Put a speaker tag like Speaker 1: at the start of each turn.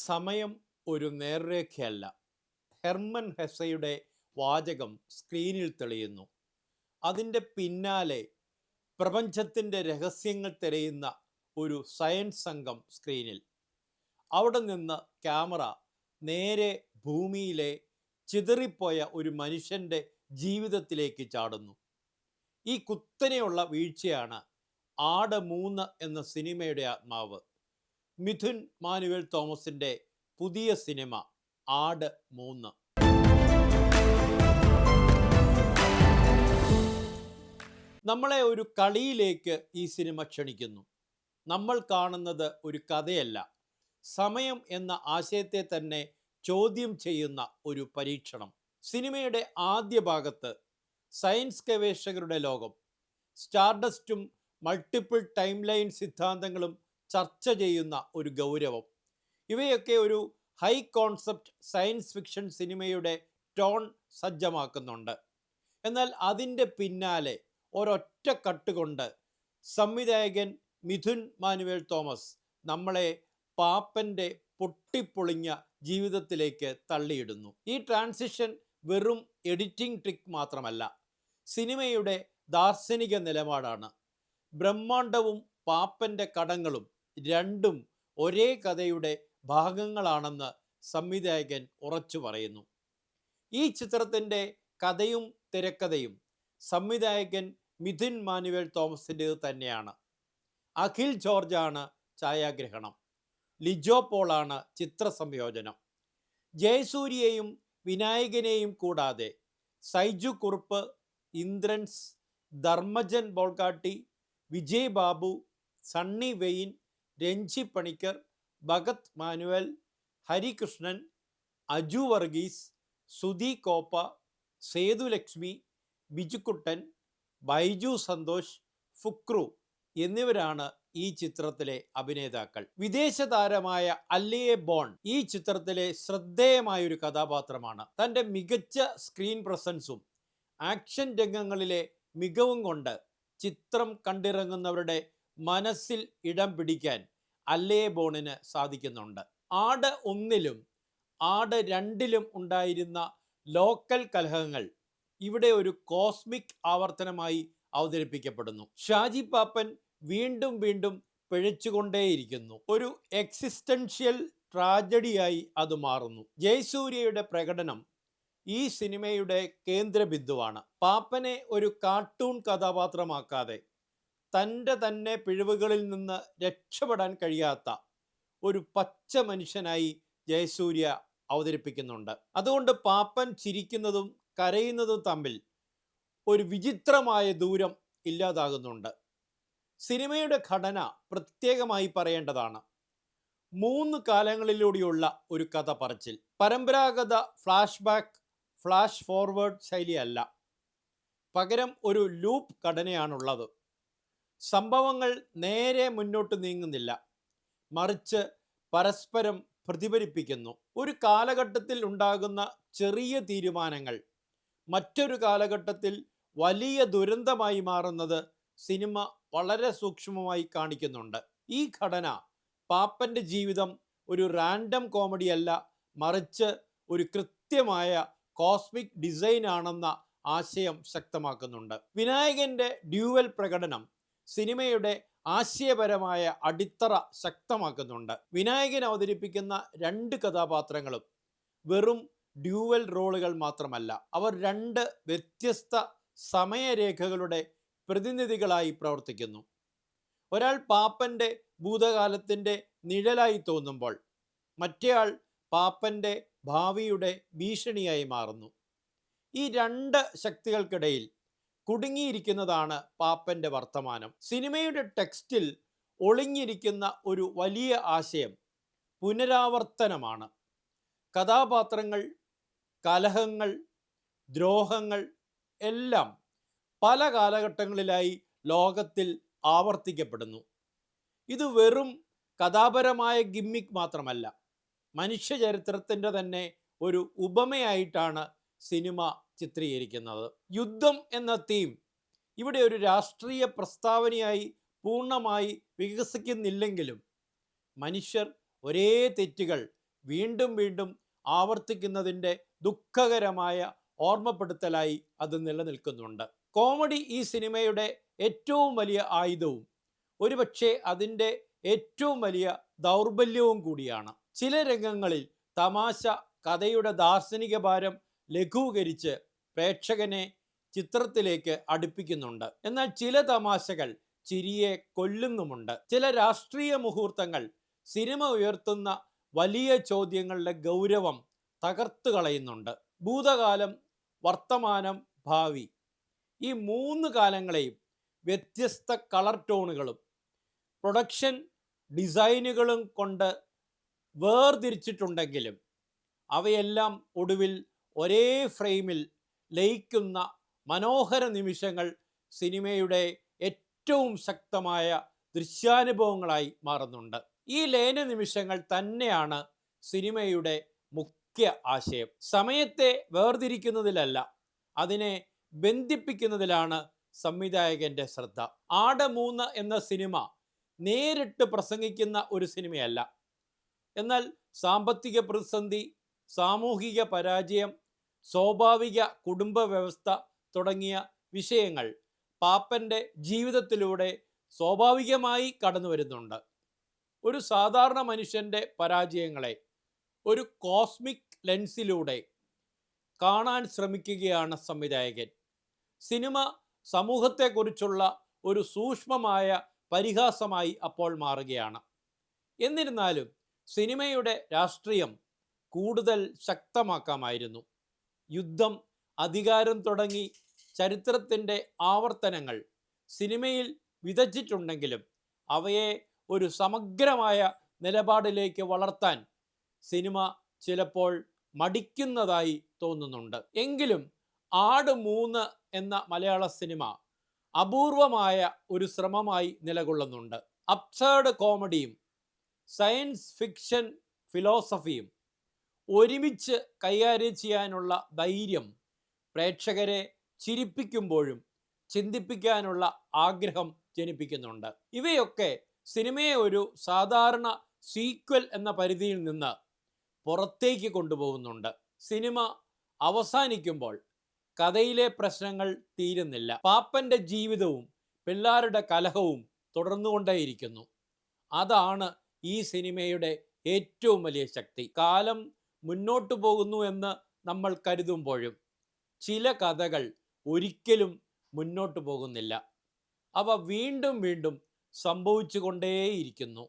Speaker 1: സമയം ഒരു നേർരേഖയല്ല. ഹെർമൻ ഹെസയുടെ വാചകം സ്ക്രീനിൽ തെളിയുന്നു. അതിൻ്റെ പിന്നാലെ പ്രപഞ്ചത്തിൻ്റെ രഹസ്യങ്ങൾ തിരയുന്ന ഒരു സയൻസ് സംഘം സ്ക്രീനിൽ. അവിടെ നിന്ന് ക്യാമറ നേരെ ഭൂമിയിലെ ചിതറിപ്പോയ ഒരു മനുഷ്യൻ്റെ ജീവിതത്തിലേക്ക് ചാടുന്നു. ഈ കുത്തനെയുള്ള വീഴ്ചയാണ് ആട് 3 എന്ന സിനിമയുടെ ആത്മാവ്. മിഥുൻ മാനുവൽ തോമസിൻ്റെ പുതിയ സിനിമ ആട് 3. നമ്മളെ ഒരു കളിയിലേക്ക് ഈ സിനിമ ക്ഷണിക്കുന്നു. നമ്മൾ കാണുന്നത് ഒരു കഥയല്ല, സമയം എന്ന ആശയത്തെ തന്നെ ചോദ്യം ചെയ്യുന്ന ഒരു പരീക്ഷണം. സിനിമയുടെ ആദ്യ ഭാഗത്ത് സയൻസ് ഗവേഷകരുടെ ലോകം, സ്റ്റാർഡസ്റ്റും മൾട്ടിപ്പിൾ ടൈം ലൈൻ സിദ്ധാന്തങ്ങളും ചർച്ച ചെയ്യുന്ന ഒരു ഗൗരവം, ഇവയൊക്കെ ഒരു ഹൈ കോൺസെപ്റ്റ് സയൻസ് ഫിക്ഷൻ സിനിമയുടെ ടോൺ സജ്ജമാക്കുന്നുണ്ട്. എന്നാൽ അതിൻ്റെ പിന്നാലെ ഒരൊറ്റ കട്ടുകൊണ്ട് സംവിധായകൻ മിഥുൻ മാനുവൽ തോമസ് നമ്മളെ പാപ്പൻ്റെ പൊട്ടിപ്പൊളിഞ്ഞ ജീവിതത്തിലേക്ക് തള്ളിയിടുന്നു. ഈ ട്രാൻസിഷൻ വെറും എഡിറ്റിംഗ് ട്രിക്ക് മാത്രമല്ല, സിനിമയുടെ ദാർശനിക നിലപാടാണ്. ബ്രഹ്മാണ്ഡവും പാപ്പൻ്റെ കടങ്ങളും രണ്ടും ഒരേ കഥയുടെ ഭാഗങ്ങളാണെന്ന് സംവിധായകൻ ഉറച്ചു പറയുന്നു. ഈ ചിത്രത്തിൻ്റെ കഥയും തിരക്കഥയും സംവിധായകൻ മിഥുൻ മാനുവൽ തോമസിൻ്റേത് തന്നെയാണ്. അഖിൽ ജോർജാണ് ഛായാഗ്രഹണം, ലിജോ പോളാണ് ചിത്ര സംയോജനം. ജയസൂര്യയെയും വിനായകനെയും കൂടാതെ സൈജു കുറുപ്പ്, ഇന്ദ്രൻസ്, ധർമ്മജൻ ബോൾഗാട്ടി, വിജയ് ബാബു, സണ്ണി വെയിൻ, രഞ്ജി പണിക്കർ, ഭഗത് മാനുവൽ, ഹരികൃഷ്ണൻ, അജു വർഗീസ്, സുധി കോപ്പ, സേതുലക്ഷ്മി, ബിജുക്കുട്ടൻ, ബൈജു സന്തോഷ്, ഫുക്രു എന്നിവരാണ് ഈ ചിത്രത്തിലെ അഭിനേതാക്കൾ. വിദേശ താരമായ അല്ലിയെ ബോൺ ഈ ചിത്രത്തിലെ ശ്രദ്ധേയമായൊരു കഥാപാത്രമാണ്. തൻ്റെ മികച്ച സ്ക്രീൻ പ്രസൻസും ആക്ഷൻ രംഗങ്ങളിലെ മികവും കൊണ്ട് ചിത്രം കണ്ടിറങ്ങുന്നവരുടെ മനസ്സിൽ ഇടം പിടിക്കാൻ അല്ലിയെ ബോണിന് സാധിക്കുന്നുണ്ട്. ആട് 1-ലും ആട് 2-ലും ഉണ്ടായിരുന്ന ലോക്കൽ കലഹങ്ങൾ ഇവിടെ ഒരു കോസ്മിക് ആവർത്തനമായി അവതരിപ്പിക്കപ്പെടുന്നു. ഷാജി പാപ്പൻ വീണ്ടും വീണ്ടും പിഴച്ചുകൊണ്ടേയിരിക്കുന്നു. ഒരു എക്സിസ്റ്റൻഷ്യൽ ട്രാജഡിയായി അത് മാറുന്നു. ജയസൂര്യയുടെ പ്രകടനം ഈ സിനിമയുടെ കേന്ദ്രബിന്ദുവാണ്. പാപ്പനെ ഒരു കാർട്ടൂൺ കഥാപാത്രമാക്കാതെ തൻ്റെ തന്നെ പിഴവുകളിൽ നിന്ന് രക്ഷപ്പെടാൻ കഴിയാത്ത ഒരു പച്ച മനുഷ്യനായി ജയസൂര്യ അവതരിപ്പിക്കുന്നുണ്ട്. അതുകൊണ്ട് പാപ്പൻ ചിരിക്കുന്നതും കരയുന്നതും തമ്മിൽ ഒരു വിചിത്രമായ ദൂരം ഇല്ലാതാകുന്നുണ്ട്. സിനിമയുടെ ഘടന പ്രത്യേകമായി പറയേണ്ടതാണ്. 3 കാലങ്ങളിലൂടെയുള്ള ഒരു കഥ പറച്ചിൽ. പരമ്പരാഗത ഫ്ലാഷ് ബാക്ക്, ഫ്ലാഷ് ഫോർവേഡ് ശൈലിയല്ല, പകരം ഒരു ലൂപ്പ് ഘടനയാണുള്ളത്. സംഭവങ്ങൾ നേരെ മുന്നോട്ട് നീങ്ങുന്നില്ല, മറിച്ച് പരസ്പരം പ്രതിഫലിപ്പിക്കുന്നു. ഒരു കാലഘട്ടത്തിൽ ഉണ്ടാകുന്ന ചെറിയ തീരുമാനങ്ങൾ മറ്റൊരു കാലഘട്ടത്തിൽ വലിയ ദുരന്തമായി മാറുന്നത് സിനിമ വളരെ സൂക്ഷ്മമായി കാണിക്കുന്നുണ്ട്. ഈ ഘടന പാപ്പൻ്റെ ജീവിതം ഒരു റാൻഡം കോമഡിയല്ല, മറിച്ച് ഒരു കൃത്യമായ കോസ്മിക് ഡിസൈൻ ആണെന്ന ആശയം ശക്തമാക്കുന്നുണ്ട്. വിനായകൻ്റെ ഡ്യൂവൽ പ്രകടനം സിനിമയുടെ ആശയപരമായ അടിത്തറ ശക്തമാക്കുന്നുണ്ട്. വിനായകൻ അവതരിപ്പിക്കുന്ന 2 കഥാപാത്രങ്ങളും വെറും ഡ്യൂവൽ റോളുകൾ മാത്രമല്ല, അവർ 2 വ്യത്യസ്ത സമയരേഖകളുടെ പ്രതിനിധികളായി പ്രവർത്തിക്കുന്നു. ഒരാൾ പാപ്പൻ്റെ ഭൂതകാലത്തിൻ്റെ നിഴലായി തോന്നുമ്പോൾ മറ്റേയാൾ പാപ്പൻ്റെ ഭാവിയുടെ ഭീഷണിയായി മാറുന്നു. ഈ 2 ശക്തികൾക്കിടയിൽ കുടുങ്ങിയിരിക്കുന്നതാണ് പാപ്പൻ്റെ വർത്തമാനം. സിനിമയുടെ ടെക്സ്റ്റിൽ ഒളിഞ്ഞിരിക്കുന്ന ഒരു വലിയ ആശയം പുനരാവർത്തനമാണ്. കഥാപാത്രങ്ങൾ, കലഹങ്ങൾ, ദ്രോഹങ്ങൾ എല്ലാം പല കാലഘട്ടങ്ങളിലായി ലോകത്തിൽ ആവർത്തിക്കപ്പെടുന്നു. ഇത് വെറും കഥാപരമായ ഗിമ്മിക്ക് മാത്രമല്ല, മനുഷ്യചരിത്രത്തിൻ്റെ തന്നെ ഒരു ഉപമയായിട്ടാണ് സിനിമ ചിത്രീകരിക്കുന്നത്. യുദ്ധം എന്ന തീം ഇവിടെ ഒരു രാഷ്ട്രീയ പ്രസ്താവനയായി പൂർണ്ണമായി വികസിക്കുന്നില്ലെങ്കിലും മനുഷ്യർ ഒരേ തെറ്റുകൾ വീണ്ടും വീണ്ടും ആവർത്തിക്കുന്നതിൻ്റെ ദുഃഖകരമായ ഓർമ്മപ്പെടുത്തലായി അത് നിലനിൽക്കുന്നുണ്ട്. കോമഡി ഈ സിനിമയുടെ ഏറ്റവും വലിയ ആയുധവും ഒരുപക്ഷെ അതിൻ്റെ ഏറ്റവും വലിയ ദൗർബല്യവും കൂടിയാണ്. ചില രംഗങ്ങളിൽ തമാശ കഥയുടെ ദാർശനിക ഭാരം ലഘൂകരിച്ച് പ്രേക്ഷകനെ ചിത്രത്തിലേക്ക് അടുപ്പിക്കുന്നുണ്ട്. എന്നാൽ ചില തമാശകൾ ചിരിയെ കൊല്ലുന്നുമുണ്ട്. ചില രാഷ്ട്രീയ മുഹൂർത്തങ്ങൾ സിനിമ ഉയർത്തുന്ന വലിയ ചോദ്യങ്ങളുടെ ഗൗരവം തകർത്തു കളയുന്നുണ്ട്. ഭൂതകാലം, വർത്തമാനം, ഭാവി, ഈ മൂന്ന് കാലങ്ങളെയും വ്യത്യസ്ത കളർ ടോണുകളും പ്രൊഡക്ഷൻ ഡിസൈനുകളും കൊണ്ട് വേർതിരിച്ചിട്ടുണ്ടെങ്കിലും അവയെല്ലാം ഒടുവിൽ ഒരേ ഫ്രെയിമിൽ ലയിക്കുന്ന മനോഹര നിമിഷങ്ങൾ സിനിമയുടെ ഏറ്റവും ശക്തമായ ദൃശ്യാനുഭവങ്ങളായി മാറുന്നുണ്ട്. ഈ ലയന നിമിഷങ്ങൾ തന്നെയാണ് സിനിമയുടെ മുഖ്യ ആശയം. സമയത്തെ വേർതിരിക്കുന്നതിലല്ല, അതിനെ ബന്ധിപ്പിക്കുന്നതിലാണ് സംവിധായകന്റെ ശ്രദ്ധ. ആട് 3 എന്ന സിനിമ നേരിട്ട് പ്രസംഗിക്കുന്ന ഒരു സിനിമയല്ല. എന്നാൽ സാമ്പത്തിക പ്രതിസന്ധി, സാമൂഹിക പരാജയം, സ്വാഭാവിക കുടുംബ വ്യവസ്ഥ തുടങ്ങിയ വിഷയങ്ങൾ പാപ്പൻ്റെ ജീവിതത്തിലൂടെ സ്വാഭാവികമായി കടന്നു വരുന്നുണ്ട്. ഒരു സാധാരണ മനുഷ്യൻ്റെ പരാജയങ്ങളെ ഒരു കോസ്മിക് ലെൻസിലൂടെ കാണാൻ ശ്രമിക്കുകയാണ് സംവിധായകൻ. സിനിമ സമൂഹത്തെക്കുറിച്ചുള്ള ഒരു സൂക്ഷ്മമായ പരിഹാസമായി അപ്പോൾ മാറുകയാണ്. എന്നിരുന്നാലും സിനിമയുടെ രാഷ്ട്രീയം കൂടുതൽ ശക്തമാക്കാമായിരുന്നു. യുദ്ധം, അധികാരം തുടങ്ങി ചരിത്രത്തിൻ്റെ ആവർത്തനങ്ങൾ സിനിമയിൽ വിതച്ചിട്ടുണ്ടെങ്കിലും അവയെ ഒരു സമഗ്രമായ നിലപാടിലേക്ക് വളർത്താൻ സിനിമ ചിലപ്പോൾ മടിക്കുന്നതായി തോന്നുന്നുണ്ട്. എങ്കിലും ആട് 3 എന്ന മലയാള സിനിമ അപൂർവമായ ഒരു ശ്രമമായി നിലകൊള്ളുന്നുണ്ട്. അബ്സേർഡ് കോമഡിയും സയൻസ് ഫിക്ഷൻ ഫിലോസഫിയും ഒരുമിച്ച് കൈകാര്യം ചെയ്യാനുള്ള ധൈര്യം പ്രേക്ഷകരെ ചിരിപ്പിക്കുമ്പോഴും ചിന്തിപ്പിക്കാനുള്ള ആഗ്രഹം ജനിപ്പിക്കുന്നുണ്ട്. ഇവയൊക്കെ സിനിമയെ ഒരു സാധാരണ സീക്വൽ എന്ന പരിധിയിൽ നിന്ന് പുറത്തേക്ക് കൊണ്ടുപോകുന്നുണ്ട്. സിനിമ അവസാനിക്കുമ്പോൾ കഥയിലെ പ്രശ്നങ്ങൾ തീരുന്നില്ല. പാപ്പൻ്റെ ജീവിതവും പിള്ളാരുടെ കലഹവും തുടർന്നുകൊണ്ടേയിരിക്കുന്നു. അതാണ് ഈ സിനിമയുടെ ഏറ്റവും വലിയ ശക്തി. കാലം മുന്നോട്ടു പോകുന്നു എന്ന് നമ്മൾ കരുതുമ്പോഴും ചില കഥകൾ ഒരിക്കലും മുന്നോട്ടു പോകുന്നില്ല. അവ വീണ്ടും വീണ്ടും സംഭവിച്ചു കൊണ്ടേയിരിക്കുന്നു.